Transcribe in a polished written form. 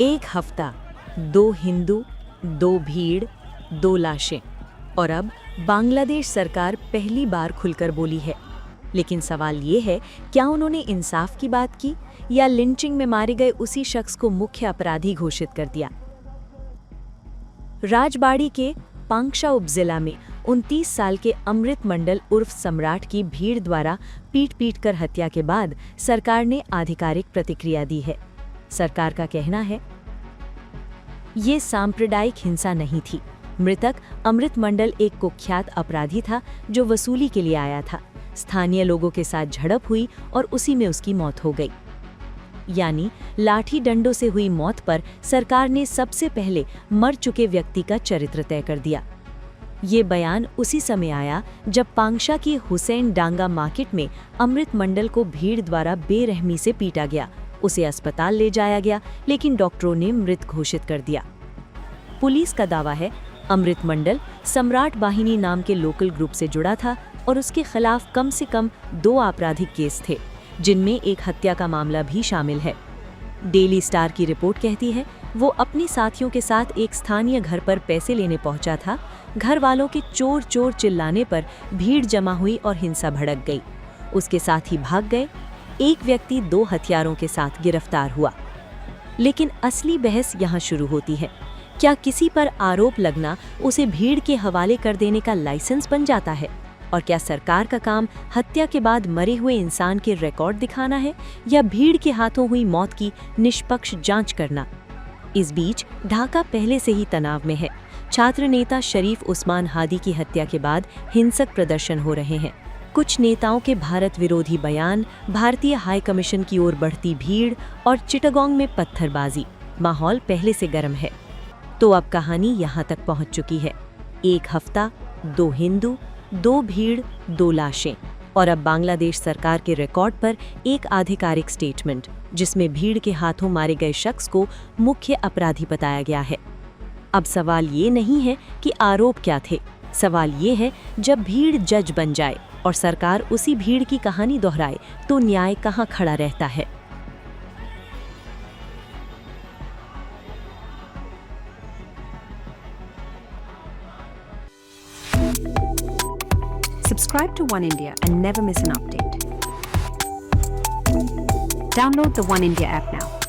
एक हफ्ता, 2 हिंदू, 2 भीड़, 2 लाशें। और अब बांग्लादेश सरकार पहली बार खुलकर बोली है। लेकिन सवाल ये है, क्या उन्होंने इंसाफ की बात की या लिंचिंग में मारे गए उसी शख्स को मुख्य अपराधी घोषित कर दिया? राजबाड़ी के पांगशा उपजिला में 29 साल के अमृत मंडल उर्फ सम्राट की भीड़ द्वारा पीट कर हत्या के बाद सरकार ने आधिकारिक प्रतिक्रिया दी है। सरकार का कहना है, ये सांप्रदायिक हिंसा नहीं थी। मृतक अमृत मंडल एक कुख्यात अपराधी था जो वसूली के लिए आया था। स्थानीय लोगों के साथ झड़प हुई और उसी में उसकी मौत हो गई। यानी लाठी डंडों से हुई मौत पर सरकार ने सबसे पहले मर चुके व्यक्ति का चरित्र तय कर दिया। ये बयान उसी समय आया जब पांगशा की हुसैन डांगा मार्केट में अमृत मंडल को भीड़ द्वारा बेरहमी से पीटा गया। उसे अस्पताल ले जाया गया, लेकिन डॉक्टरों ने मृत घोषित कर दिया। पुलिस का दावा है, अमृत मंडल सम्राट वाहिनी नाम के लोकल ग्रुप से जुड़ा था और उसके खिलाफ कम से कम 2 आपराधिक केस थे, जिनमें एक हत्या का मामला भी शामिल है। डेली स्टार की रिपोर्ट कहती है, वो अपने साथियों के साथ एक स्थानीय घर पर पैसे लेने पहुंचा था। घर वालों के चोर चोर चिल्लाने पर भीड़ जमा हुई और हिंसा भड़क गई। उसके साथ ही भाग गए। एक व्यक्ति 2 हथियारों के साथ गिरफ्तार हुआ। लेकिन असली बहस यहाँ शुरू होती है। क्या किसी पर आरोप लगना उसे भीड़ के हवाले कर देने का लाइसेंस बन जाता है? और क्या सरकार का काम हत्या के बाद मरे हुए इंसान के रिकॉर्ड दिखाना है या भीड़ के हाथों हुई मौत की निष्पक्ष जांच करना? इस बीच ढाका पहले से ही तनाव में है। छात्र नेता शरीफ उस्मान हादी की हत्या के बाद हिंसक प्रदर्शन हो रहे हैं। कुछ नेताओं के भारत विरोधी बयान, भारतीय हाई कमीशन की ओर बढ़ती भीड़ और चिटागोंग में पत्थरबाजी। माहौल पहले से गर्म है। तो अब कहानी यहाँ तक पहुँच चुकी है। एक हफ्ता, 2 हिंदू, 2 भीड़, 2 लाशें। और अब बांग्लादेश सरकार के रिकॉर्ड पर एक आधिकारिक स्टेटमेंट, जिसमें भीड़ के हाथों मारे गए शख्स को मुख्य अपराधी बताया गया है। अब सवाल ये नहीं है कि आरोप क्या थे। सवाल ये है, जब भीड़ जज बन जाए और सरकार उसी भीड़ की कहानी दोहराए तो न्याय कहाँ खड़ा रहता है? Subscribe to One India and never miss an update. Download the One India app now.